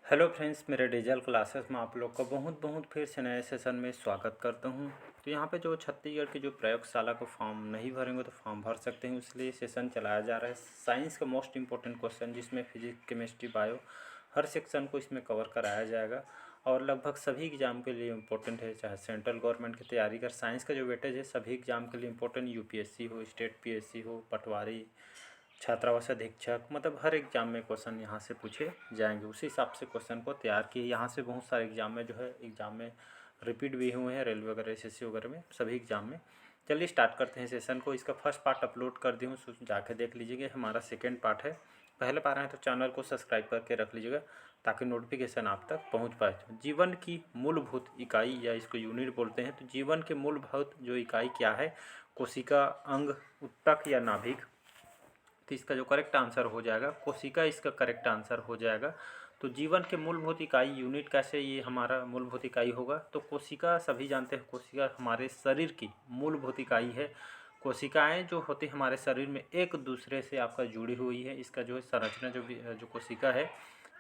Hello friends, मेरे digital classes में आप लोग का बहुत बहुत फिर से नए सेशन में स्वागत करता हूं। तो यहाँ पे जो छत्तीसगढ़ की जो प्रयोगशाला को फॉर्म नहीं भरेंगे तो फॉर्म भर सकते हैं, इसलिए सेशन चलाया जा रहा है। साइंस का मोस्ट इंपॉर्टेंट क्वेश्चन जिसमें फिजिक्स, केमिस्ट्री, बायो हर सेक्शन को इसमें कवर कराया जाएगा और लगभग सभी एग्जाम के लिए इम्पोर्टेंट है। चाहे सेंट्रल गवर्नमेंट की तैयारी कर, साइंस का जो वेटेज है सभी एग्जाम के लिए इम्पोर्टेंट, यूपीएससी हो, स्टेट पीएससी हो, पटवारी, छात्रावास अधीक्षक, मतलब हर एग्जाम में क्वेश्चन यहाँ से पूछे जाएंगे। उसी हिसाब से क्वेश्चन को तैयार किए। यहाँ से बहुत सारे एग्जाम में जो है एग्जाम में रिपीट भी हुए हैं, रेलवे वगैरह, एसएससी वगैरह में, सभी एग्जाम में। चलिए स्टार्ट करते हैं सेशन को। इसका फर्स्ट पार्ट अपलोड कर दी हूँ, जाके देख लीजिएगा। हमारा सेकेंड पार्ट है। पहले पार्ट है तो चैनल को सब्सक्राइब करके रख लीजिएगा ताकि नोटिफिकेशन आप तक पहुँच पाए। जीवन की मूलभूत इकाई या इसको यूनिट बोलते हैं। तो जीवन के मूलभूत जो इकाई क्या है? कोशिका, अंग, उत्तक या नाभिक। तो इसका जो करेक्ट आंसर हो जाएगा कोशिका, इसका करेक्ट आंसर हो जाएगा। तो जीवन के मूलभूत इकाई यूनिट कैसे ये हमारा मूलभूत इकाई होगा? तो कोशिका, सभी जानते हैं कोशिका हमारे शरीर की मूलभूत इकाई है। कोशिकाएं जो होती हैं हमारे शरीर में एक दूसरे से आपका जुड़ी हुई है। इसका जो है संरचना जो कोशिका है,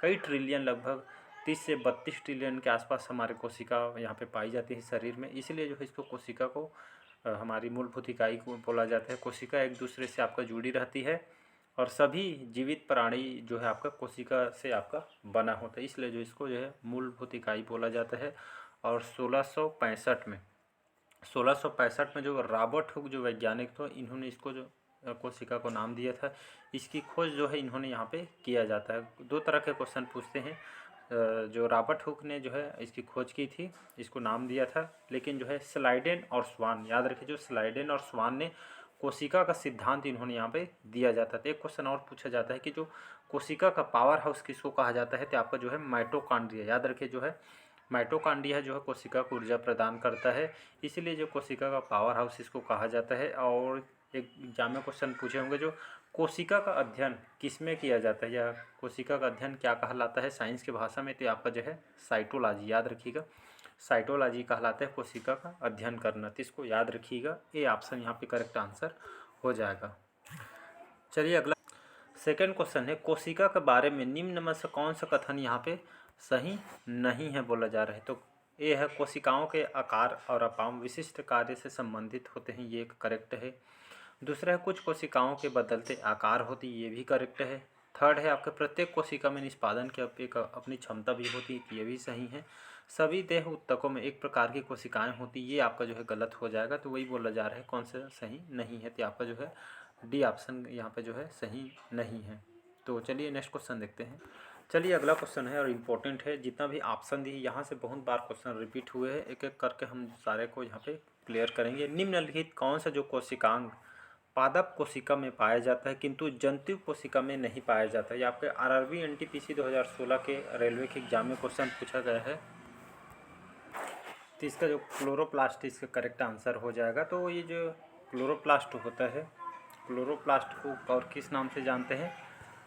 कई ट्रिलियन, लगभग 30 से 32 ट्रिलियन के आसपास हमारे कोशिका यहाँ पे पाई जाती है शरीर में। इसलिए जो है इसको कोशिका को हमारी मूलभूत इकाई को बोला जाता है। कोशिका एक दूसरे से आपका जुड़ी रहती है और सभी जीवित प्राणी जो है आपका कोशिका से आपका बना होता है, इसलिए जो इसको जो है मूलभूत इकाई बोला जाता है। और 1665 में जो रॉबर्ट हुक जो वैज्ञानिक थे, इन्होंने इसको जो कोशिका को नाम दिया था। इसकी खोज जो है इन्होंने यहाँ पे किया जाता है। दो तरह के क्वेश्चन पूछते हैं। जो रॉबर्ट हुक ने जो है इसकी खोज की थी, इसको नाम दिया था, लेकिन जो है स्लाइडेन और स्वान, याद रखिए, जो स्लाइडेन और स्वान ने कोशिका का सिद्धांत इन्होंने यहाँ पे दिया जाता है। तो एक क्वेश्चन और पूछा जाता है कि जो कोशिका का पावर हाउस किसको कहा जाता है? तो आपका जो है माइटोकॉन्ड्रिया, याद रखिए, जो है माइटोकॉन्ड्रिया जो है कोशिका को ऊर्जा प्रदान करता है, इसीलिए जो कोशिका का पावर हाउस इसको कहा जाता है। और एक एग्जाम में क्वेश्चन पूछे होंगे, जो कोशिका का अध्ययन किसमें किया जाता है या कोशिका का अध्ययन क्या कहलाता है साइंस की भाषा में? तो आपका जो है साइटोलॉजी, याद रखिएगा, साइटोलॉजी कहलाता है कोशिका का अध्ययन करना। तो इसको याद रखिएगा, ये ऑप्शन यहाँ पे करेक्ट आंसर हो जाएगा। चलिए अगला सेकेंड क्वेश्चन है, कोशिका के बारे में निम्न में से कौन सा कथन यहाँ पे सही नहीं है बोला जा रहा है? तो ये है, कोशिकाओं के आकार और अपाम विशिष्ट कार्य से संबंधित होते हैं, ये एक करेक्ट है। दूसरा है, कुछ कोशिकाओं के बदलते आकार होती, ये भी करेक्ट है। थर्ड है, आपके प्रत्येक कोशिका में निष्पादन की एक अपनी क्षमता भी होती है, ये भी सही है। सभी देह उत्तकों में एक प्रकार की कोशिकाएं होती, ये आपका जो है गलत हो जाएगा। तो वही बोला जा रहा है कौन सा सही नहीं है? तो आपका जो है डी ऑप्शन यहाँ पे जो है सही नहीं है। तो चलिए नेक्स्ट क्वेश्चन देखते हैं। चलिए अगला क्वेश्चन है और इम्पोर्टेंट है। जितना भी ऑप्शन दिए यहाँ से बहुत बार क्वेश्चन रिपीट हुए हैं, एक एक करके हम सारे को यहाँ पे क्लियर करेंगे। निम्नलिखित कौन सा जो कोशिकांग पादप कोशिका में पाया जाता है किंतु जंतु कोशिका में नहीं पाया जाता है? ये आपके आरआरबी एनटीपीसी 2016 के रेलवे के एग्जाम में क्वेश्चन पूछा गया है। तो इसका जो क्लोरोप्लास्ट इसका करेक्ट आंसर हो जाएगा। तो ये जो क्लोरोप्लास्ट होता है, क्लोरोप्लास्ट को और किस नाम से जानते हैं?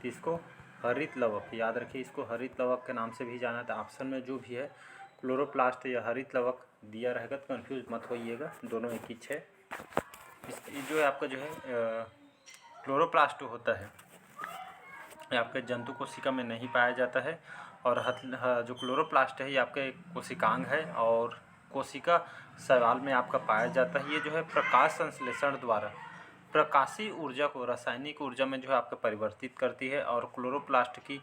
तो इसको हरित लवक, याद रखिए, इसको हरित लवक के नाम से भी जाना था। ऑप्शन में जो भी है क्लोरोप्लास्ट या हरित लवक दिया रहेगा तो कन्फ्यूज मत होइएगा, दोनों एक ही है। ये जो है आपका जो है क्लोरोप्लास्ट होता है, ये आपके जंतु कोशिका में नहीं पाया जाता है। और जो क्लोरोप्लास्ट है ये आपके कोशिकांग है और कोशिका शैवाल में आपका पाया जाता है। ये जो है प्रकाश संश्लेषण द्वारा प्रकाशीय ऊर्जा को रासायनिक ऊर्जा में जो है आपका परिवर्तित करती है। और क्लोरोप्लास्ट की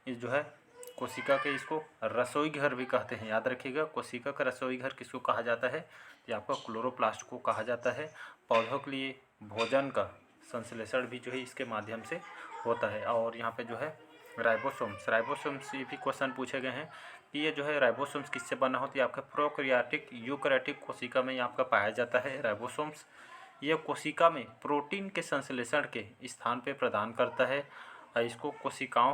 जो है कोशिका के, इसको रसोई घर भी कहते हैं, याद रखिएगा। कोशिका का रसोई घर किसको कहा जाता है? ये आपका क्लोरोप्लास्ट को कहा जाता है। पौधों के लिए भोजन का संश्लेषण भी जो है इसके माध्यम से होता है। और यहाँ पे जो है राइबोसोम्स ये भी क्वेश्चन पूछे गए हैं कि ये जो है राइबोसोम्स किससे बना होता है? आपका प्रोकैरियोटिक यूकैरियोटिक कोशिका में ये आपका पाया जाता है राइबोसोम्स। यह कोशिका में प्रोटीन के संश्लेषण के स्थान पे प्रदान करता है। और इसको कोशिका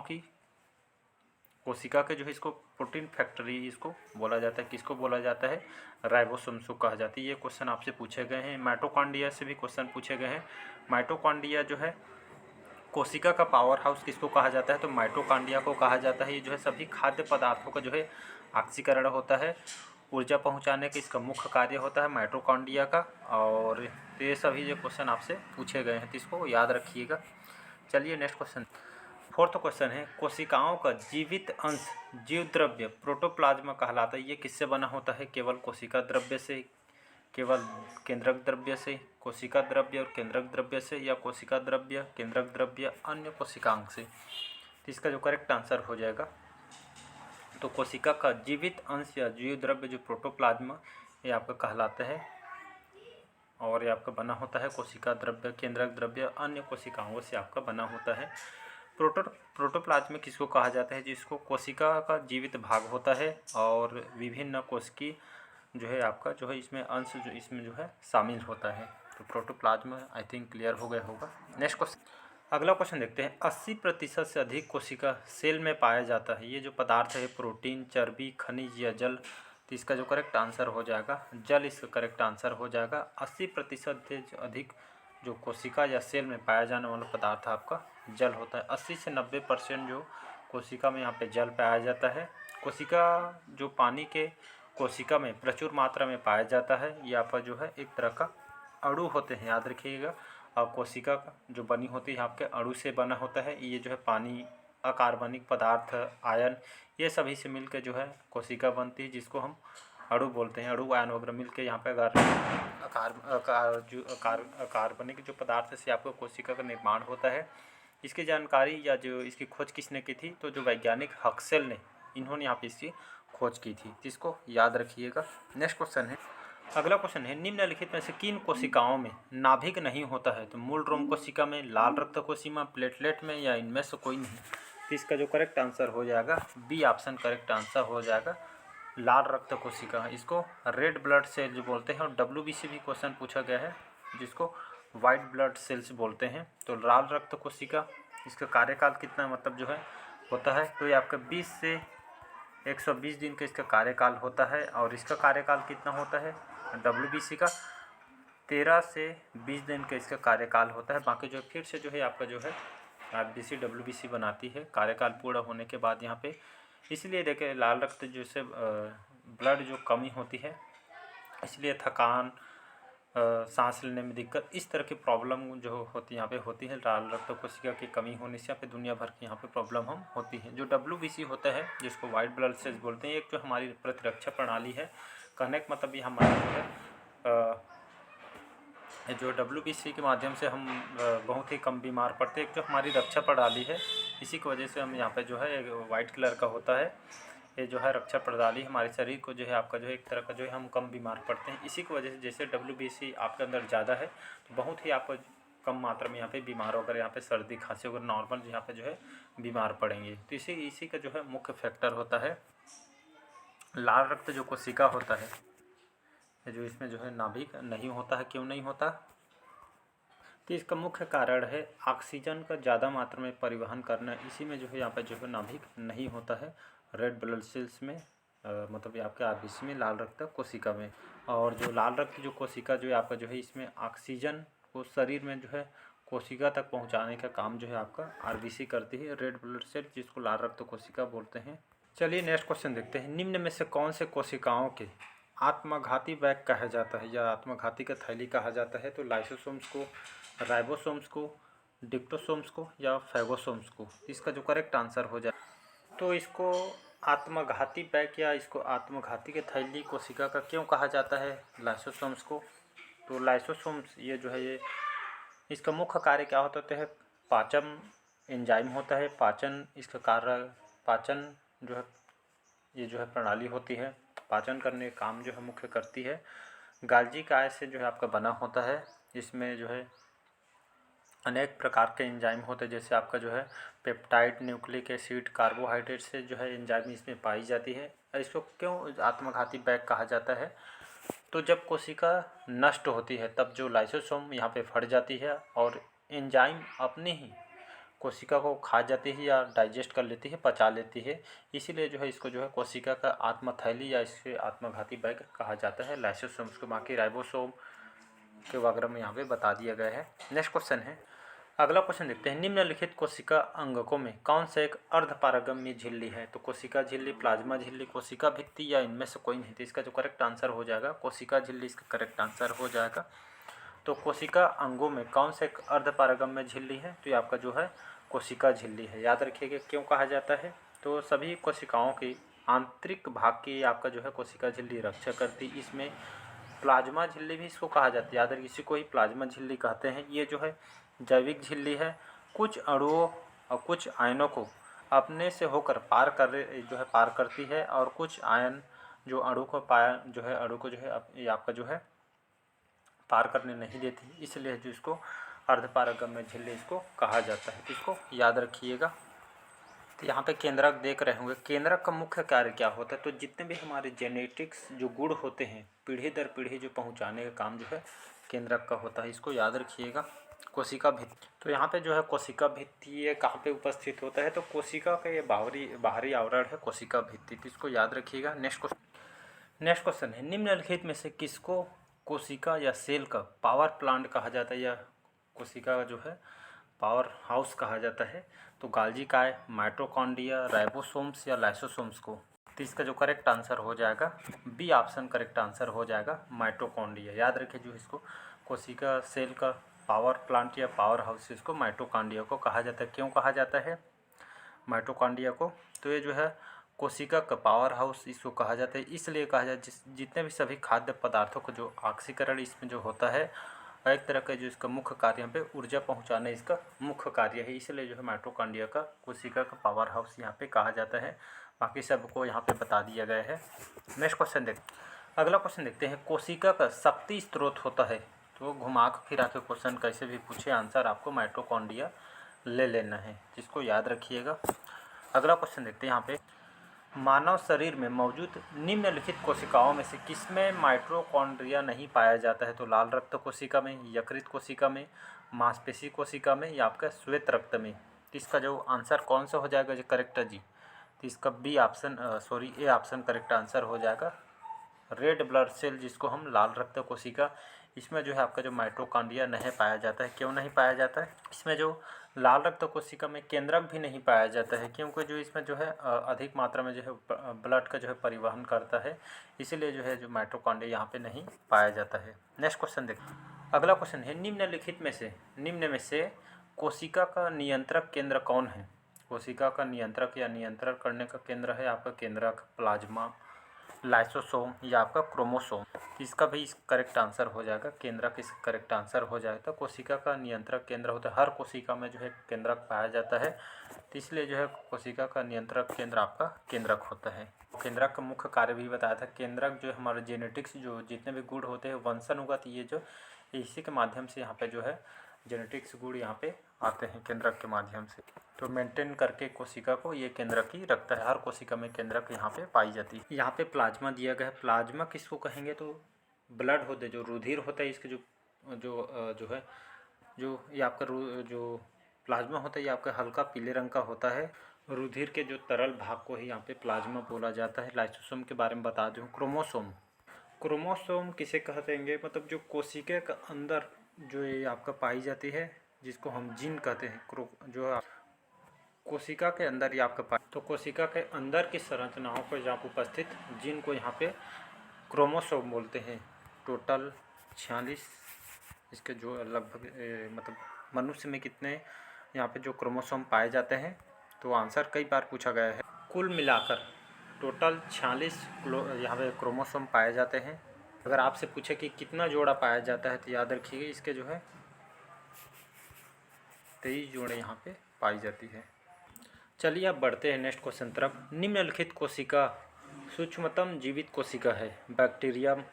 के जो है इसको प्रोटीन फैक्ट्री इसको बोला जाता है। किसको बोला जाता है? राइबोसोम्स को कहा जाता है। ये क्वेश्चन आपसे पूछे गए हैं। माइटोकॉन्ड्रिया से भी क्वेश्चन पूछे गए हैं। माइटोकॉन्ड्रिया जो है कोशिका का पावर हाउस किसको कहा जाता है? तो माइटोकॉन्ड्रिया को कहा जाता है। ये जो है सभी खाद्य पदार्थों का जो है ऑक्सीकरण होता है, ऊर्जा पहुंचाने का इसका मुख्य कार्य होता है माइटोकॉन्ड्रिया का। और ये सभी जो क्वेश्चन आपसे पूछे गए हैं तो इसको याद रखिएगा। चलिए नेक्स्ट क्वेश्चन, फोर्थ क्वेश्चन है, कोशिकाओं का जीवित अंश जीव द्रव्य प्रोटोप्लाज्मा कहलाता है। ये किससे बना होता है? केवल कोशिका द्रव्य से, केवल केंद्रक द्रव्य से, कोशिका द्रव्य और केंद्रक द्रव्य से, या कोशिका द्रव्य, केंद्रक द्रव्य, अन्य कोशिकांग से। तो इसका जो करेक्ट आंसर हो जाएगा, तो कोशिका का जीवित अंश या जीव द्रव्य जो प्रोटोप्लाज्मा, ये आपका कहलाता है और ये आपका बना होता है कोशिका द्रव्य, केंद्रक द्रव्य, अन्य कोशिकाओं से आपका बना होता है। प्रोटोप्लाज्म किसको कहा जाता है? जिसको कोशिका का जीवित भाग होता है और विभिन्न कोशिकी जो है आपका जो है इसमें अंश जो इसमें जो है शामिल होता है। तो प्रोटोप्लाज्म आई थिंक क्लियर हो गया होगा। नेक्स्ट क्वेश्चन, अगला क्वेश्चन देखते हैं। 80% से अधिक कोशिका सेल में पाया जाता है। ये जो पदार्थ है प्रोटीन, चर्बी, खनिज या जल। तो इसका जो करेक्ट आंसर हो जाएगा जल, इसका करेक्ट आंसर हो जाएगा। 80% से अधिक जो कोशिका या सेल में पाया जाने वाला पदार्थ आपका जल होता है। 80 से 90% जो कोशिका में यहाँ पे जल पाया जाता है। कोशिका जो पानी के कोशिका में प्रचुर मात्रा में पाया जाता है, ये आपका जो है एक तरह का अणु होते हैं, याद रखिएगा। और कोशिका जो बनी होती है आपके अणु से बना होता है। ये जो है पानी, अकार्बनिक पदार्थ, आयन, ये सभी से मिलकर जो है कोशिका बनती है, जिसको हम अणु बोलते हैं। अणु आयन वगैरह मिलकर यहाँ पे अगर अकार्बनिक जो पदार्थ से आपको कोशिका का निर्माण होता है। इसकी जानकारी या जो इसकी खोज किसने की थी? तो जो वैज्ञानिक हक्सेल ने, इन्होंने यहाँ पे इसकी खोज की थी। इसको याद रखिएगा। नेक्स्ट क्वेश्चन है, अगला क्वेश्चन है, निम्नलिखित में से किन कोशिकाओं में नाभिक नहीं होता है? तो मूल रोम कोशिका में, लाल रक्त कोशिका, प्लेटलेट में, या इनमें से कोई नहीं। तो इसका जो करेक्ट आंसर हो जाएगा बी ऑप्शन करेक्ट आंसर हो जाएगा, लाल रक्त कोशिका। इसको रेड ब्लड सेल्स बोलते हैं और WBC भी क्वेश्चन पूछा गया है जिसको वाइट ब्लड सेल्स बोलते हैं। तो लाल रक्त कोशिका, इसका कार्यकाल कितना मतलब जो है होता है? तो ये आपका 20 से 120 दिन का इसका कार्यकाल होता है। और इसका कार्यकाल कितना होता है WBC का? 13 से 20 दिन का इसका कार्यकाल होता है। बाकी जो फिर से जो है आपका जो है RBC WBC बनाती है कार्यकाल पूरा होने के बाद यहाँ पे। इसलिए देखें लाल रक्त जो से ब्लड जो कमी होती है, इसलिए थकान, सांस लेने में दिक्कत, इस तरह की प्रॉब्लम जो होती है यहाँ पे होती है लाल रक्त कोशिका की कमी होने से। यहाँ पे दुनिया भर की यहाँ पे प्रॉब्लम हम होती है। जो WBC होता है जिसको वाइट ब्लड सेल्स बोलते हैं, एक जो हमारी प्रतिरक्षा प्रणाली है, कहने का मतलब ये हमारा जो है जो WBC के माध्यम से हम बहुत ही कम बीमार पड़ते हैं। एक जो हमारी रक्षा प्रणाली है, इसी की वजह से हम यहाँ पे जो है वाइट कलर का होता है, ये जो है रक्षा प्रणाली हमारे शरीर को जो है आपका जो है एक तरह का जो है हम कम बीमार पड़ते हैं। इसी की वजह से जैसे WBC आपके अंदर ज़्यादा है तो बहुत ही आपको कम मात्रा में यहाँ पे बीमार होकर यहाँ पे सर्दी खांसी वगैरह नॉर्मल यहाँ पे जो है बीमार पड़ेंगे। तो इसी का जो है मुख्य फैक्टर होता है लाल रक्त जो कोशिका होता है, जो इसमें जो है नाभिक नहीं होता है। क्यों नहीं होता? तो इसका मुख्य कारण है ऑक्सीजन का ज़्यादा मात्रा में परिवहन करना। इसी में जो है यहाँ पर जो है नाभिक नहीं होता है रेड ब्लड सेल्स में, मतलब ये आपके RBC में, लाल रक्त कोशिका में। और जो लाल रक्त जो कोशिका जो है आपका जो है इसमें ऑक्सीजन को शरीर में जो है कोशिका तक पहुँचाने का काम जो है आपका RBC करती है, रेड ब्लड सेल, जिसको लाल रक्त कोशिका बोलते हैं। चलिए नेक्स्ट क्वेश्चन देखते हैं। निम्न में से कौन से कोशिकाओं के आत्मघाती बैग कहा जाता है या आत्मघाती का थैली कहा जाता है? तो लाइसोसोम्स को, राइबोसोम्स को, डिप्टोसोम्स को, या फैगोसोम्स को। इसका जो करेक्ट आंसर हो जाए, तो इसको आत्मघाती बैग या इसको आत्मघाती के थैली कोशिका का क्यों कहा जाता है लाइसोसोम्स को? तो लाइसोसोम्स ये जो है ये इसका मुख्य कार्य क्या होता है? पाचन एंजाइम होता है। पाचन इसका कार्य, पाचन जो है ये जो है प्रणाली होती है, पाचन करने का काम जो है मुख्य करती है। गाल्जी काय से जो है आपका बना होता है। इसमें जो है अनेक प्रकार के एंजाइम होते हैं, जैसे आपका जो है पेप्टाइड, न्यूक्लिक एसिड, कार्बोहाइड्रेट से जो है एंजाइम इसमें पाई जाती है। इसको क्यों आत्मघाती बैग कहा जाता है? तो जब कोशिका नष्ट होती है तब जो लाइसोसोम यहाँ पे फट जाती है और एंजाइम अपने ही कोशिका को खा जाती है या डाइजेस्ट कर लेती है, पचा लेती है। इसीलिए जो है इसको जो है कोशिका का आत्मथैली या इसके आत्मघाती बैग कहा जाता है लाइसोसोम्स को। बाकी राइबोसोम के वगैरह में यहाँ पे बता दिया गया है। नेक्स्ट क्वेश्चन है, अगला क्वेश्चन देखते हैं। निम्नलिखित कोशिका अंगकों में कौन सा एक अर्धपारगम्य झिल्ली है? तो कोशिका झिल्ली, प्लाज्मा झिल्ली, कोशिका भित्ति, या इनमें से कोई नहीं। तो इसका जो करेक्ट आंसर हो जाएगा कोशिका झिल्ली, इसका करेक्ट आंसर हो जाएगा। तो कोशिका अंगों में कौन सा एक अर्धपारगम्य झिल्ली है? तो ये आपका जो है कोशिका झिल्ली है। याद रखिएगा क्यों कहा जाता है। तो सभी कोशिकाओं की आंतरिक भाग की आपका जो है कोशिका झिल्ली रक्षा करती। इसमें प्लाज्मा झिल्ली भी इसको कहा जाता है। याद रखिए इसी को ही प्लाज्मा झिल्ली कहते हैं। ये जो है जैविक झिल्ली है। कुछ अणुओं और कुछ आयनों को अपने से होकर पार करती है और कुछ आयन जो अणु को ये आपका जो है पार करने नहीं देती, इसलिए जो इसको अर्धपारगम्य झिल्ली इसको कहा जाता है। इसको याद रखिएगा। तो यहाँ पे केंद्रक देख रहे होंगे। केंद्रक का मुख्य कार्य क्या होता है? तो जितने भी हमारे जेनेटिक्स जो गुण होते हैं पीढ़ी दर पीढ़ी जो पहुँचाने का काम जो है केंद्रक का होता है। इसको याद रखिएगा। कोशिका भित्ति, तो यहाँ पे जो है कोशिका भित्ति ये कहाँ पे उपस्थित होता है? तो कोशिका का ये बाहरी आवरण है कोशिका भित्ति। तो इसको याद रखिएगा। नेक्स्ट क्वेश्चन है, निम्नलिखित में से किसको कोशिका या सेल का पावर प्लांट कहा जाता है या कोशिका का जो है पावर हाउस कहा जाता है? तो गाल्जी काय, माइटोकॉन्ड्रिया, राइबोसोम्स या लाइसोसोम्स को? तो इसका जो करेक्ट आंसर हो जाएगा बी ऑप्शन करेक्ट आंसर हो जाएगा, माइटोकॉन्ड्रिया। याद रखिए जो इसको कोशिका सेल का पावर प्लांट या पावर हाउस इसको माइटोकॉन्ड्रिया को कहा जाता है। क्यों कहा जाता है माइटोकॉन्ड्रिया को? तो ये जो है कोशिका का पावर हाउस इसको कहा जाता है। इसलिए कहा जाता है जितने भी सभी खाद्य पदार्थों को जो ऑक्सीकरण इसमें जो होता है एक तरह का जो इसका मुख्य कार्य यहाँ पे ऊर्जा पहुँचाना इसका मुख्य कार्य है। इसलिए जो है माइटोकॉन्ड्रिया का कोशिका का पावर हाउस यहाँ पे कहा जाता है। बाकी सबको यहाँ पे बता दिया गया है। नेक्स्ट क्वेश्चन अगला क्वेश्चन देखते हैं। कोशिका का शक्ति स्रोत होता है? तो घुमा फिरा के क्वेश्चन कैसे भी पूछे आंसर आपको माइटोकॉन्ड्रिया ले लेना है, जिसको याद रखिएगा। अगला क्वेश्चन देखते हैं यहाँ पे, मानव शरीर में मौजूद निम्नलिखित कोशिकाओं में से किसमें माइटोकॉन्ड्रिया नहीं पाया जाता है? तो लाल रक्त कोशिका में, यकृत कोशिका में, मांसपेशी कोशिका में या आपका श्वेत रक्त में? तो इसका जो आंसर कौन सा हो जाएगा जो करेक्ट है जी? तो इसका ए ऑप्शन करेक्ट आंसर हो जाएगा, रेड ब्लड सेल जिसको हम लाल रक्त कोशिका। इसमें जो है आपका जो माइटोकॉन्ड्रिया नहीं पाया जाता है। क्यों नहीं पाया जाता है? इसमें जो लाल रक्त कोशिका में केंद्रक भी नहीं पाया जाता है, क्योंकि जो इसमें जो है अधिक मात्रा में जो है ब्लड का जो है परिवहन करता है, इसीलिए जो है जो माइटोकॉन्ड्रिया यहाँ पे नहीं पाया जाता है। नेक्स्ट क्वेश्चन देखते हैं। अगला क्वेश्चन है, निम्न में से कोशिका का नियंत्रक केंद्र कौन है? कोशिका का नियंत्रक या नियंत्रण करने का केंद्र है आपका केंद्रक, प्लाज्मा, लाइसोसोम या आपका क्रोमोसोम? इसका भी करेक्ट आंसर हो जाएगा केंद्रक। इसका करेक्ट आंसर हो जाएगा। तो कोशिका का नियंत्रक केंद्र होता है, हर कोशिका में जो है केंद्रक पाया जाता है, तो इसलिए जो है कोशिका का नियंत्रक केंद्र आपका केंद्रक होता है। केंद्रक का मुख्य कार्य भी बताया था। केंद्रक जो है हमारे जेनेटिक्स जो जितने भी गुण होते हैं वंशानुगत, ये जो इसी के माध्यम से यहाँ पे जो है जेनेटिक्स गुण यहाँ पे आते हैं केंद्रक के माध्यम से। तो मेंटेन करके कोशिका को ये केंद्रक ही रखता है। हर कोशिका में केंद्रक यहाँ पे पाई जाती है। यहाँ पे प्लाज्मा दिया गया है। प्लाज्मा किसको कहेंगे? तो ब्लड होते जो रुधिर होता है, इसके जो ये आपका जो प्लाज्मा होता है ये आपका हल्का पीले रंग का होता है। रुधिर के जो तरल भाग को ही यहाँ पे प्लाज्मा बोला जाता है। लाइसोसोम के बारे में बता दूँ। क्रोमोसोम किसे कहते हैं? मतलब जो कोशिका के अंदर जो ये आपका पाई जाती है, जिसको हम जीन कहते हैं, जो कोशिका के अंदर ये आपका तो कोशिका के अंदर की संरचनाओं पर जहाँ उपस्थित जीन को यहाँ पे क्रोमोसोम बोलते हैं। टोटल 46 इसके जो लगभग मतलब मनुष्य में कितने यहाँ पे जो क्रोमोसोम पाए जाते हैं? तो आंसर कई बार पूछा गया है। कुल मिलाकर टोटल 46 यहाँ पे क्रोमोसोम पाए जाते हैं। अगर आपसे पूछे कि कितना जोड़ा पाया जाता है तो याद रखिएगा इसके जो है 23 जोड़े यहाँ पे पाई जाती है। चलिए अब बढ़ते हैं नेक्स्ट क्वेश्चन तरफ। निम्नलिखित कोशिका सूक्ष्मतम जीवित कोशिका है? बैक्टीरियम,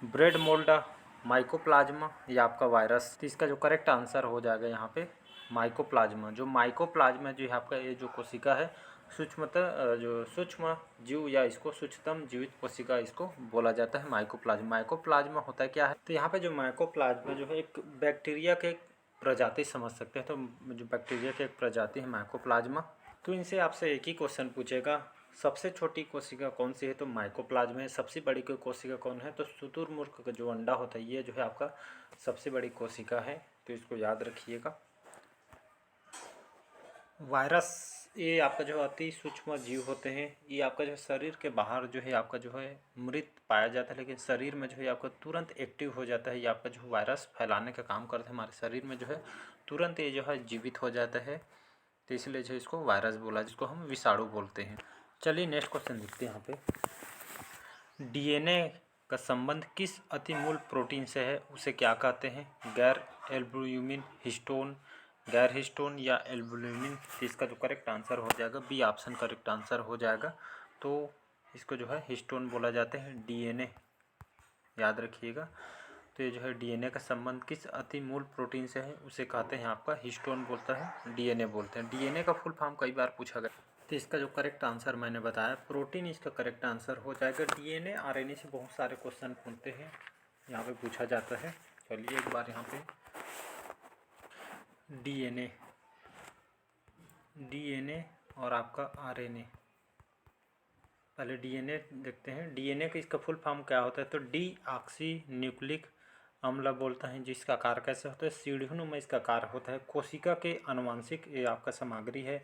ब्रेड मोल्डा, माइकोप्लाज्मा या आपका वायरस? तो इसका जो करेक्ट आंसर हो जाएगा यहाँ पे माइकोप्लाज्मा। जो माइकोप्लाज्मा जो है आपका ये जो कोशिका है सूक्ष्म जीव या इसको सूक्ष्मतम जीवित कोशिका इसको बोला जाता है माइकोप्लाज्मा। माइकोप्लाज्मा होता है क्या है? तो यहाँ पे जो माइकोप्लाज्मा जो है एक बैक्टीरिया के प्रजाति समझ सकते हैं। तो जो बैक्टीरिया की एक प्रजाति है माइकोप्लाज्मा। तो इनसे आपसे एक ही क्वेश्चन पूछेगा, सबसे छोटी कोशिका कौन सी है? तो माइकोप्लाज्मा है। सबसे बड़ी कोशिका कौन है? तो शुतुरमुर्ग का जो अंडा होता है ये जो है आपका सबसे बड़ी कोशिका है। तो इसको याद रखिएगा। वायरस ये आपका जो अति सूक्ष्म जीव होते हैं। ये आपका जो शरीर के बाहर जो है आपका जो है मृत पाया जाता है, लेकिन शरीर में जो है आपका तुरंत एक्टिव हो जाता है। ये आपका जो वायरस फैलाने का काम करते हैं हमारे शरीर में जो है, तुरंत ये जो है जीवित हो जाता है। तो इसलिए जो इसको वायरस बोला, जिसको हम विषाणु बोलते हैं। चलिए नेक्स्ट क्वेश्चन देखते हैं यहाँ पे। डीएनए का संबंध किस अतिमूल प्रोटीन से है, उसे क्या कहते हैं? गैर एल्ब्यूमिन, हिस्टोन, गैर हिस्टोन या एल्ब्यूमिन? इसका जो करेक्ट आंसर हो जाएगा बी ऑप्शन करेक्ट आंसर हो जाएगा। तो इसको जो है हिस्टोन बोला जाता है। डीएनए याद रखिएगा। तो ये जो है डीएनए का संबंध किस अतिमूल प्रोटीन से है, उसे कहते हैं आपका हिस्टोन बोलता है, डीएनए बोलते हैं। डीएनए का फुल फॉर्म कई बार पूछा गया। तो इसका जो करेक्ट आंसर मैंने बताया प्रोटीन, इसका करेक्ट आंसर हो जाएगा। डीएनए आरएनए से बहुत सारे क्वेश्चन पूछते हैं, यहाँ पे पूछा जाता है। चलिए एक बार यहाँ पे डीएनए और आपका आरएनए, पहले डीएनए देखते हैं। डीएनए का इसका फुल फॉर्म क्या होता है? तो डी ऑक्सी न्यूक्लिक अम्ल बोलता है। जिसका आकार कैसे होता है? सीढ़ियों में इसका आकार होता है। कोशिका के आनुवंशिक ये आपका सामग्री है।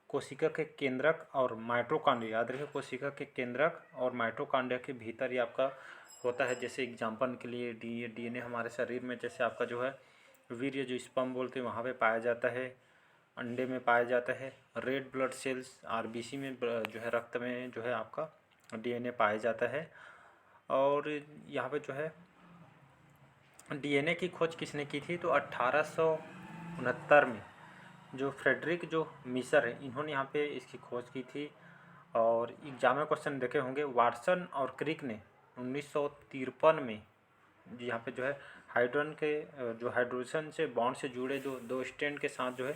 कोशिका के केंद्रक और माइटोकॉन्ड्रिया, याद रखिए कोशिका के केंद्रक और माइटोकॉन्ड्रिया के भीतर ये आपका होता है। जैसे एग्जाम्पल के लिए डीएनए हमारे शरीर में जैसे आपका जो है वीर्य जो स्पर्म बोलते हैं वहाँ पे पाया जाता है, अंडे में पाया जाता है। रेड ब्लड सेल्स आरबीसी में जो है रक्त में जो है आपका डीएनए पाया जाता है। और यहाँ पे जो है डीएनए की खोज किसने की थी? तो 1869 में जो फ्रेडरिक जो मिसर है, इन्होंने यहाँ पे इसकी खोज की थी। और एग्जाम में क्वेश्चन देखे होंगे, वाटसन और क्रिक ने 1953 में यहाँ पे जो है हाइड्रोजन के जो हाइड्रोजन से बॉन्ड से जुड़े जो दो स्ट्रैंड के साथ जो है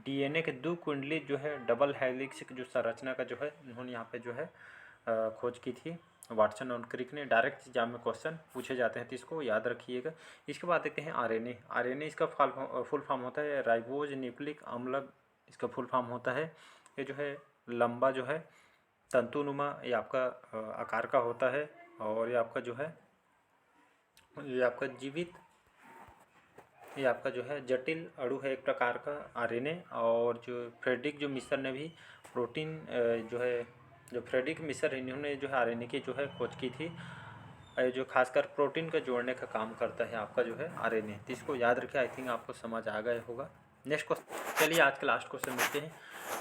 डीएनए के दो कुंडली जो है डबल हेलिक्स जो संरचना का जो है इन्होंने यहाँ पे जो है खोज की थी। वाटसन और क्रिक ने। डायरेक्ट एग्जाम में क्वेश्चन पूछे जाते हैं तो इसको याद रखिएगा। इसके बाद देखते हैं आरएनए। आरएनए इसका फुल फॉर्म होता है राइबोज न्यूक्लिक अम्ल, इसका फुल फॉर्म होता है। ये जो है लंबा जो है तंतुनुमा ये आपका आकार का होता है। और ये आपका जो है ये आपका जीवित, ये आपका जो है जटिल अणु है एक प्रकार का आरएनए। और जो फ्रेडरिक जो मिसर ने भी प्रोटीन जो है जो फ्रेडरिक मिसर इन्होंने जो है आरएनए की जो है खोज की थी। जो खासकर प्रोटीन का जोड़ने का काम करता है आपका जो है आरएनए। तो इसको याद रखिए, आई थिंक आपको समझ आ गया होगा। नेक्स्ट क्वेश्चन, चलिए आज का लास्ट क्वेश्चन देखते हैं।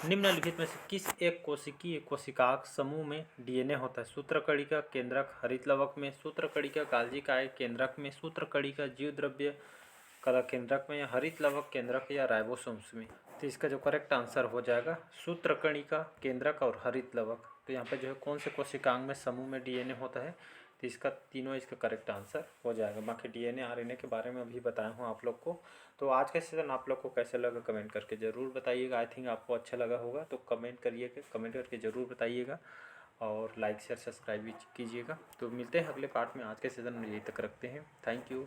निम्नलिखित में से किस एक कोशिकीय कोशिकाक समूह में डीएनए होता है? सूत्रकणिका केंद्रक हरितलवक में, सूत्रकणिका गाल्जी काय केंद्रक में, सूत्रकणिका जीवद्रव्य कला केंद्रक में, या हरितलवक केंद्रक या राइबोसोम्स में? तो इसका जो करेक्ट आंसर हो जाएगा सूत्रकणिका केंद्रक और हरितलवक। तो यहाँ पे जो है कौन से कोशिकांग में समूह में डीएनए होता है? तो इसका तीनों इसका करेक्ट आंसर हो जाएगा। बाकी डीएनए आरएनए के बारे में अभी बताया हूँ आप लोग को। तो आज का सेशन आप लोग को कैसे लगा कमेंट करके ज़रूर बताइएगा। आई थिंक आपको अच्छा लगा होगा, तो कमेंट करिएगा, कमेंट करके ज़रूर बताइएगा। और लाइक शेयर सब्सक्राइब भी कीजिएगा। तो मिलते हैं अगले पार्ट में। आज के सेशन में यही तक रखते हैं। Thank you.